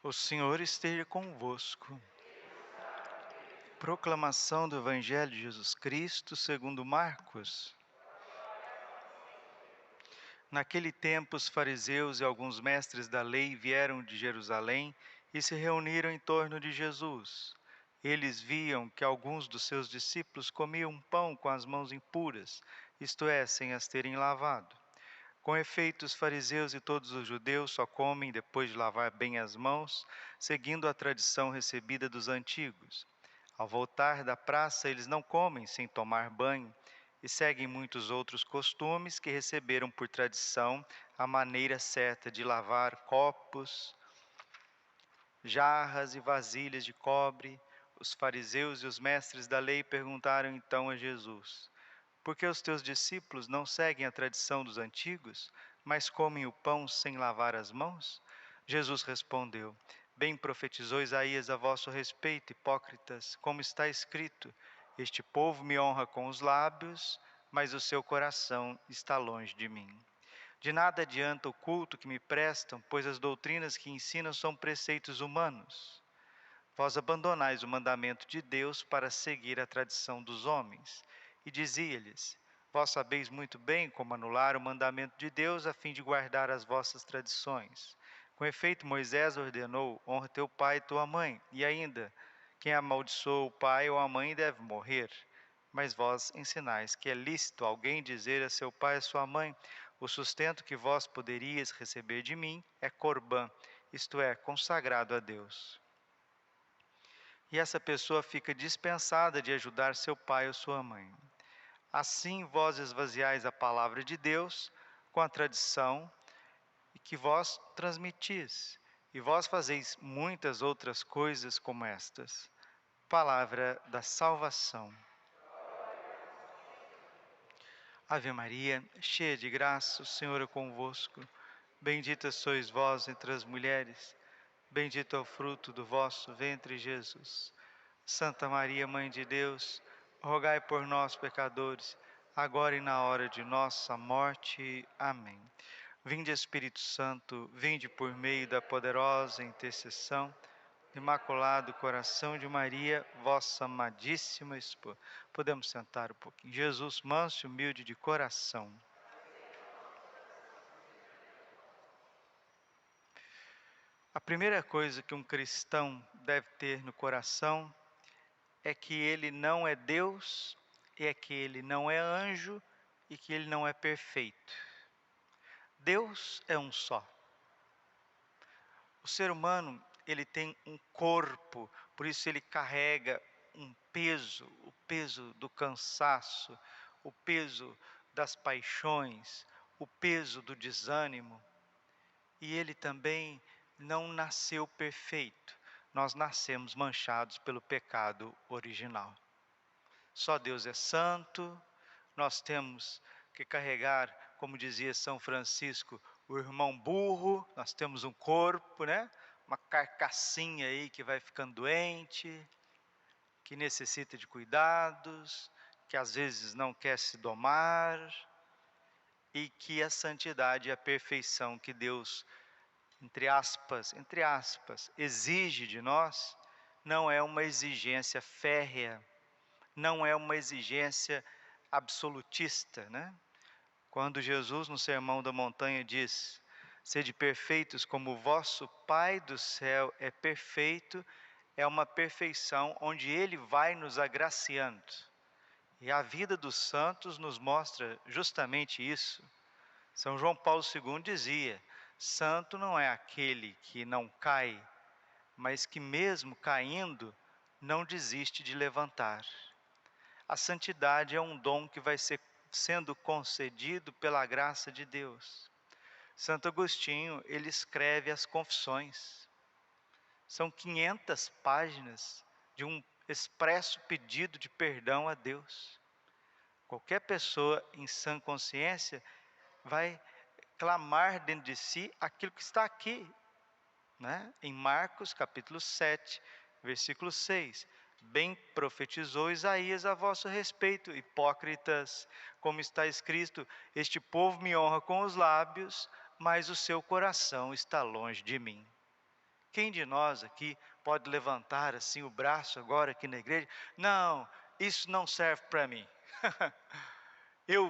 O Senhor esteja convosco. Proclamação do Evangelho de Jesus Cristo segundo Marcos. Naquele tempo, os fariseus e alguns mestres da lei vieram de Jerusalém e se reuniram em torno de Jesus. Eles viam que alguns dos seus discípulos comiam pão com as mãos impuras, isto é, sem as terem lavado. Com efeito, os fariseus e todos os judeus só comem depois de lavar bem as mãos, seguindo a tradição recebida dos antigos. Ao voltar da praça, eles não comem sem tomar banho e seguem muitos outros costumes que receberam por tradição a maneira certa de lavar copos, jarras e vasilhas de cobre. Os fariseus e os mestres da lei perguntaram então a Jesus: por que os teus discípulos não seguem a tradição dos antigos, mas comem o pão sem lavar as mãos? Jesus respondeu: bem profetizou Isaías a vosso respeito, hipócritas, como está escrito: este povo me honra com os lábios, mas o seu coração está longe de mim. De nada adianta o culto que me prestam, pois as doutrinas que ensinam são preceitos humanos. Vós abandonais o mandamento de Deus para seguir a tradição dos homens. E dizia-lhes: vós sabeis muito bem como anular o mandamento de Deus a fim de guardar as vossas tradições. Com efeito, Moisés ordenou: honra teu pai e tua mãe, e ainda, quem amaldiçoa o pai ou a mãe deve morrer. Mas vós ensinais que é lícito alguém dizer a seu pai e a sua mãe: o sustento que vós poderíeis receber de mim é corbã, isto é, consagrado a Deus. E essa pessoa fica dispensada de ajudar seu pai ou sua mãe. Assim vós esvaziais a palavra de Deus com a tradição que vós transmitis, e vós fazeis muitas outras coisas como estas. Palavra da salvação. Ave Maria, cheia de graça, o Senhor é convosco. Bendita sois vós entre as mulheres, bendito é o fruto do vosso ventre, Jesus. Santa Maria, Mãe de Deus, rogai por nós, pecadores, agora e na hora de nossa morte. Amém. Vinde, Espírito Santo, vinde por meio da poderosa intercessão do Imaculado Coração de Maria, vossa amadíssima esposa. Podemos sentar um pouquinho. Jesus, manso e humilde de coração. A primeira coisa que um cristão deve ter no coração é que ele não é Deus, é que ele não é anjo e que ele não é perfeito. Deus é um só. O ser humano, ele tem um corpo, por isso ele carrega um peso, o peso do cansaço, o peso das paixões, o peso do desânimo. E ele também não nasceu perfeito. Nós nascemos manchados pelo pecado original. Só Deus é santo, nós temos que carregar, como dizia São Francisco, o irmão burro, nós temos um corpo, né? Uma carcassinha aí que vai ficando doente, que necessita de cuidados, que às vezes não quer se domar, e que a santidade e a perfeição que Deus, entre aspas, exige de nós, não é uma exigência férrea, não é uma exigência absolutista, né? Quando Jesus no Sermão da Montanha diz: sede perfeitos como o vosso Pai do céu é perfeito, é uma perfeição onde Ele vai nos agraciando. E a vida dos santos nos mostra justamente isso. São João Paulo II dizia: santo não é aquele que não cai, mas que mesmo caindo, não desiste de levantar. A santidade é um dom que vai sendo concedido pela graça de Deus. Santo Agostinho, ele escreve as Confissões. São 500 páginas de um expresso pedido de perdão a Deus. Qualquer pessoa em sã consciência vai clamar dentro de si aquilo que está aqui, né? Em Marcos capítulo 7, versículo 6. Bem profetizou Isaías a vosso respeito, hipócritas, como está escrito: este povo me honra com os lábios, mas o seu coração está longe de mim. Quem de nós aqui pode levantar assim o braço agora aqui na igreja? Não, isso não serve para mim.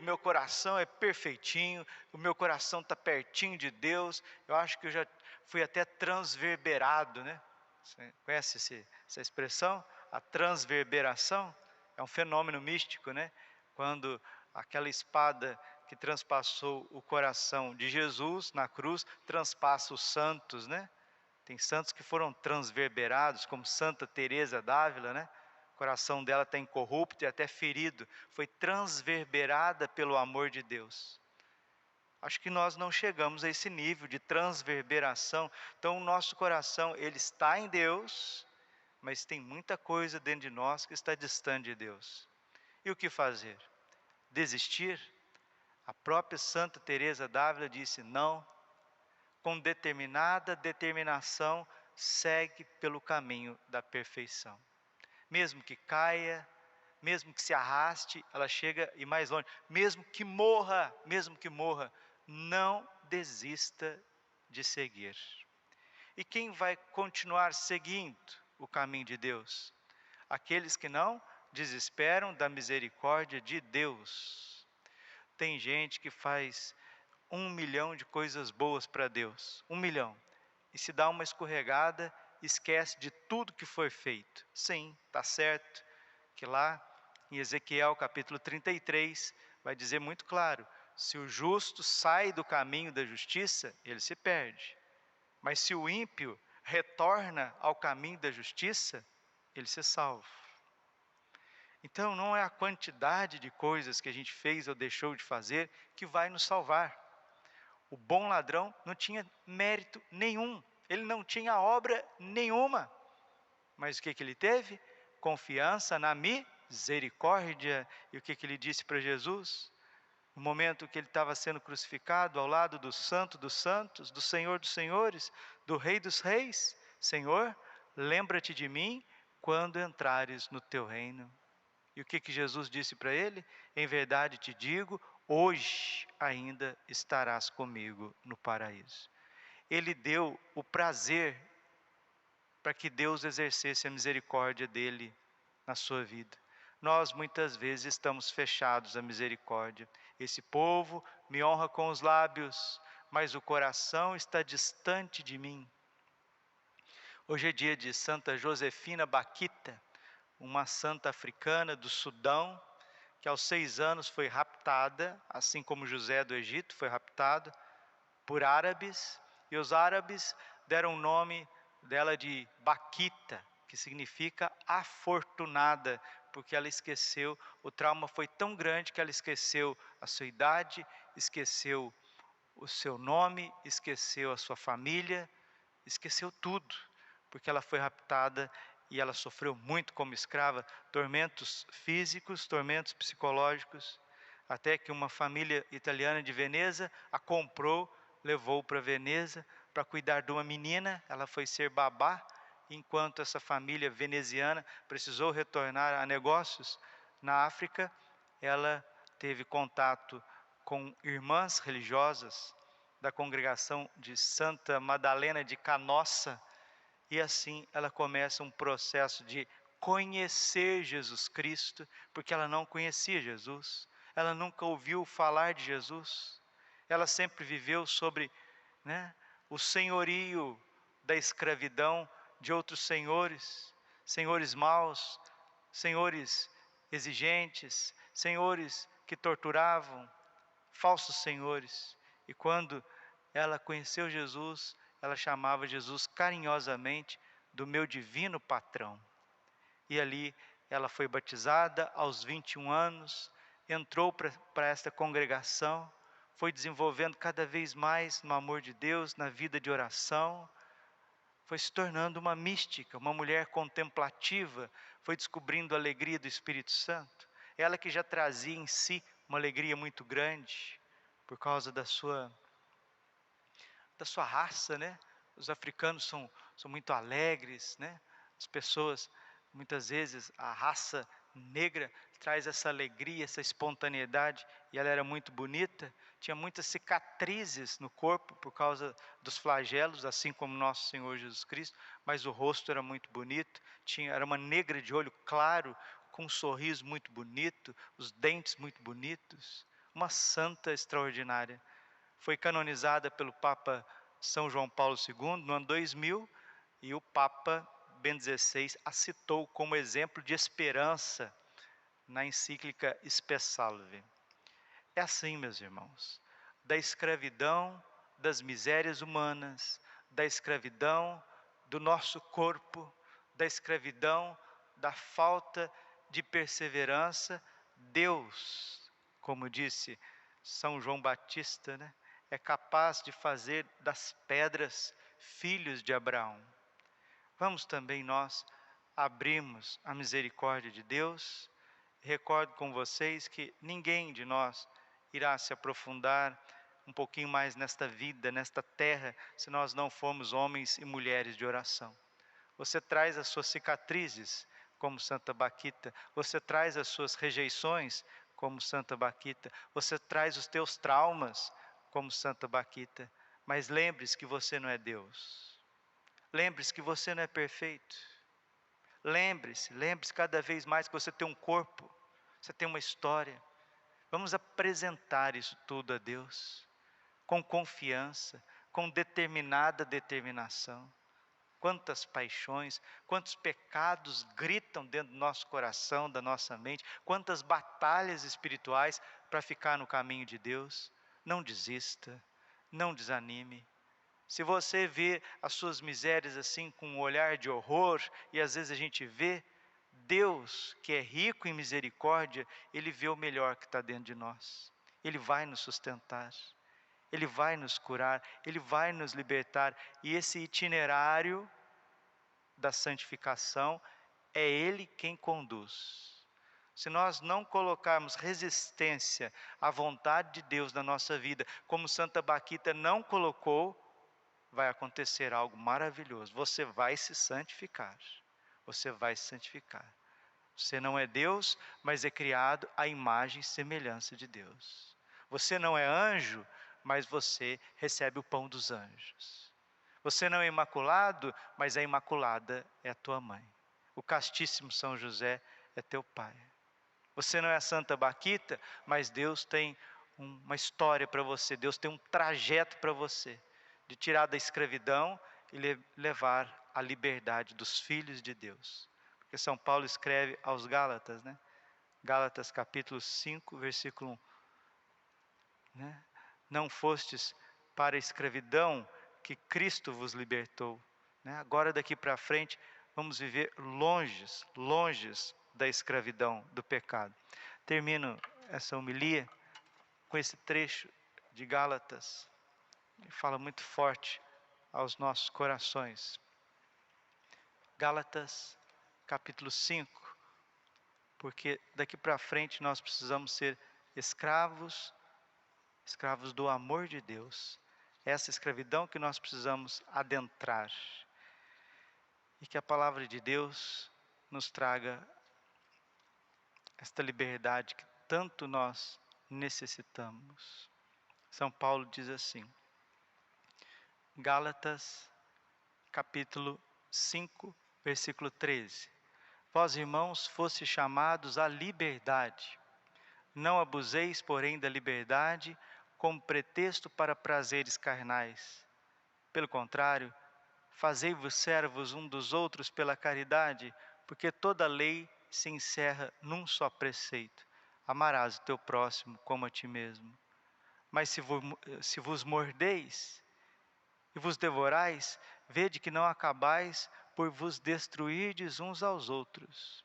Meu coração é perfeitinho, o meu coração está pertinho de Deus. Eu acho que eu já fui até transverberado, né? Você conhece essa expressão? A transverberação é um fenômeno místico, né? Quando aquela espada que transpassou o coração de Jesus na cruz transpassa os santos, né? Tem santos que foram transverberados, como Santa Teresa d'Ávila, né? O coração dela está incorrupto e até ferido, foi transverberada pelo amor de Deus. Acho que nós não chegamos a esse nível de transverberação. Então o nosso coração, ele está em Deus, mas tem muita coisa dentro de nós que está distante de Deus. E o que fazer? Desistir? A própria Santa Teresa d'Ávila disse: não, com determinada determinação, segue pelo caminho da perfeição. Mesmo que caia, mesmo que se arraste, ela chega e mais longe. Mesmo que morra, não desista de seguir. E quem vai continuar seguindo o caminho de Deus? Aqueles que não desesperam da misericórdia de Deus. Tem gente que faz 1 milhão de coisas boas para Deus, 1 milhão, e se dá uma escorregada, esquece de tudo que foi feito. Sim, está certo, que lá em Ezequiel capítulo 33, vai dizer muito claro, se o justo sai do caminho da justiça, ele se perde, mas se o ímpio retorna ao caminho da justiça, ele se salva. Então não é a quantidade de coisas que a gente fez ou deixou de fazer que vai nos salvar. O bom ladrão não tinha mérito nenhum, ele não tinha obra nenhuma, mas o que ele teve? Confiança na misericórdia. E o que ele disse para Jesus? No momento que ele estava sendo crucificado, ao lado do Santo dos Santos, do Senhor dos Senhores, do Rei dos Reis: Senhor, lembra-te de mim quando entrares no teu reino. E o que Jesus disse para ele? Em verdade te digo, hoje ainda estarás comigo no paraíso. Ele deu o prazer para que Deus exercesse a misericórdia dele na sua vida. Nós muitas vezes estamos fechados à misericórdia. Esse povo me honra com os lábios, mas o coração está distante de mim. Hoje é dia de Santa Josefina Baquita, uma santa africana do Sudão, que aos 6 anos foi raptada, assim como José do Egito foi raptado, por árabes, e os árabes deram o nome dela de Baquita, que significa afortunada, porque ela esqueceu, o trauma foi tão grande que ela esqueceu a sua idade, esqueceu o seu nome, esqueceu a sua família, esqueceu tudo, porque ela foi raptada e ela sofreu muito como escrava, tormentos físicos, tormentos psicológicos, até que uma família italiana de Veneza a comprou, levou para Veneza para cuidar de uma menina, ela foi ser babá, enquanto essa família veneziana precisou retornar a negócios na África, ela teve contato com irmãs religiosas da congregação de Santa Madalena de Canossa, e assim ela começa um processo de conhecer Jesus Cristo, porque ela não conhecia Jesus, ela nunca ouviu falar de Jesus, ela sempre viveu sobre, né, o senhorio da escravidão de outros senhores, senhores maus, senhores exigentes, senhores que torturavam, falsos senhores. E quando ela conheceu Jesus, ela chamava Jesus carinhosamente do meu divino patrão. E ali ela foi batizada aos 21 anos, entrou para esta congregação, foi desenvolvendo cada vez mais no amor de Deus, na vida de oração, foi se tornando uma mística, uma mulher contemplativa, foi descobrindo a alegria do Espírito Santo. Ela que já trazia em si uma alegria muito grande, por causa da sua raça, né? Os africanos são muito alegres, né? As pessoas, muitas vezes, a raça negra traz essa alegria, essa espontaneidade, e ela era muito bonita, tinha muitas cicatrizes no corpo por causa dos flagelos, assim como nosso Senhor Jesus Cristo, mas o rosto era muito bonito, era uma negra de olho claro, com um sorriso muito bonito, os dentes muito bonitos, uma santa extraordinária. Foi canonizada pelo Papa São João Paulo II no ano 2000, e o Papa Bento XVI a citou como exemplo de esperança na encíclica Spe Salve. É assim, meus irmãos, da escravidão, das misérias humanas, da escravidão do nosso corpo, da escravidão da falta de perseverança, Deus, como disse São João Batista, né, é capaz de fazer das pedras filhos de Abraão. Vamos também nós abrirmos a misericórdia de Deus. Recordo com vocês que ninguém de nós irá se aprofundar um pouquinho mais nesta vida, nesta terra, se nós não formos homens e mulheres de oração. Você traz as suas cicatrizes, como Santa Baquita, você traz as suas rejeições, como Santa Baquita, você traz os teus traumas, como Santa Baquita, mas lembre-se que você não é Deus. Lembre-se que você não é perfeito. Lembre-se cada vez mais que você tem um corpo, você tem uma história. Vamos apresentar isso tudo a Deus, com confiança, com determinada determinação. Quantas paixões, quantos pecados gritam dentro do nosso coração, da nossa mente, quantas batalhas espirituais para ficar no caminho de Deus. Não desista, não desanime. Se você vê as suas misérias assim com um olhar de horror, e às vezes a gente vê, Deus, que é rico em misericórdia, Ele vê o melhor que está dentro de nós. Ele vai nos sustentar, Ele vai nos curar, Ele vai nos libertar. E esse itinerário da santificação é Ele quem conduz. Se nós não colocarmos resistência à vontade de Deus na nossa vida, como Santa Baquita não colocou, vai acontecer algo maravilhoso. Você vai se santificar. Você vai se santificar. Você não é Deus, mas é criado à imagem e semelhança de Deus. Você não é anjo, mas você recebe o pão dos anjos. Você não é imaculado, mas a imaculada é a tua mãe. O castíssimo São José é teu pai. Você não é a Santa Baquita, mas Deus tem uma história para você. Deus tem um trajeto para você, de tirar da escravidão e levar à liberdade dos filhos de Deus. Porque São Paulo escreve aos Gálatas, né? Gálatas capítulo 5, versículo 1. Né? Não fostes para a escravidão que Cristo vos libertou. Né? Agora daqui para frente vamos viver longes da escravidão, do pecado. Termino essa homilia com esse trecho de Gálatas, que fala muito forte aos nossos corações. Gálatas capítulo 5, porque daqui para frente nós precisamos ser escravos do amor de Deus. Essa escravidão que nós precisamos adentrar. E que a palavra de Deus nos traga esta liberdade que tanto nós necessitamos. São Paulo diz assim, Gálatas capítulo 5, versículo 13. Vós, irmãos, fostes chamados à liberdade. Não abuseis, porém, da liberdade como pretexto para prazeres carnais. Pelo contrário, fazei-vos servos um dos outros pela caridade, porque toda a lei se encerra num só preceito: amarás o teu próximo como a ti mesmo. Mas se vos mordeis e vos devorais, vede que não acabais por vos destruirdes uns aos outros.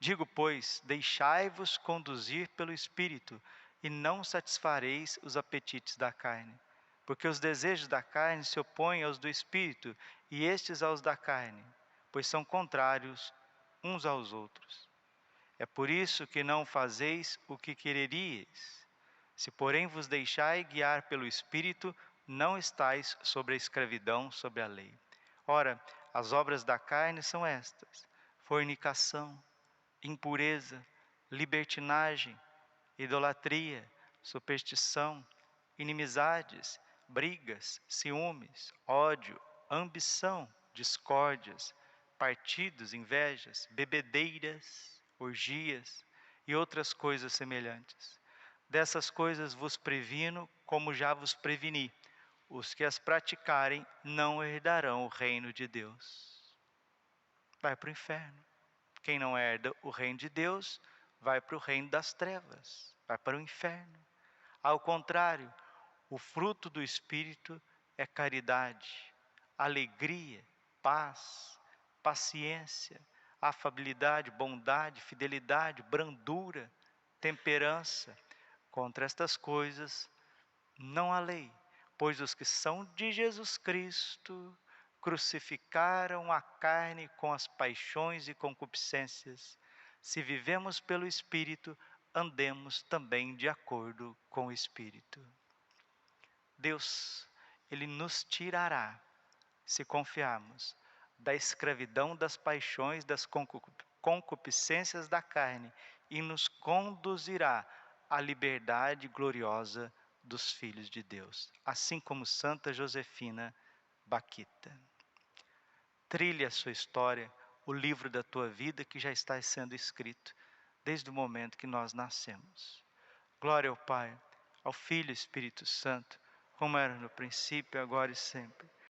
Digo, pois, deixai-vos conduzir pelo Espírito, e não satisfareis os apetites da carne. Porque os desejos da carne se opõem aos do Espírito, e estes aos da carne, pois são contrários uns aos outros. É por isso que não fazeis o que quereríeis. Se, porém, vos deixai guiar pelo Espírito, não estais sobre a escravidão, sobre a lei. Ora, as obras da carne são estas: fornicação, impureza, libertinagem, idolatria, superstição, inimizades, brigas, ciúmes, ódio, ambição, discórdias, partidos, invejas, bebedeiras, orgias e outras coisas semelhantes. Dessas coisas vos previno, como já vos preveni. Os que as praticarem não herdarão o reino de Deus. Vai para o inferno. Quem não herda o reino de Deus, vai para o reino das trevas, vai para o inferno. Ao contrário, o fruto do Espírito é caridade, alegria, paz, paciência, afabilidade, bondade, fidelidade, brandura, temperança. Contra estas coisas não há lei, pois os que são de Jesus Cristo crucificaram a carne com as paixões e concupiscências. Se vivemos pelo Espírito, andemos também de acordo com o Espírito. Deus, Ele nos tirará, se confiarmos, da escravidão das paixões, das concupiscências da carne e nos conduzirá à liberdade gloriosa dos filhos de Deus, assim como Santa Josefina Baquita. Trilhe a sua história, o livro da tua vida que já está sendo escrito desde o momento que nós nascemos. Glória ao Pai, ao Filho e Espírito Santo, como era no princípio, agora e sempre.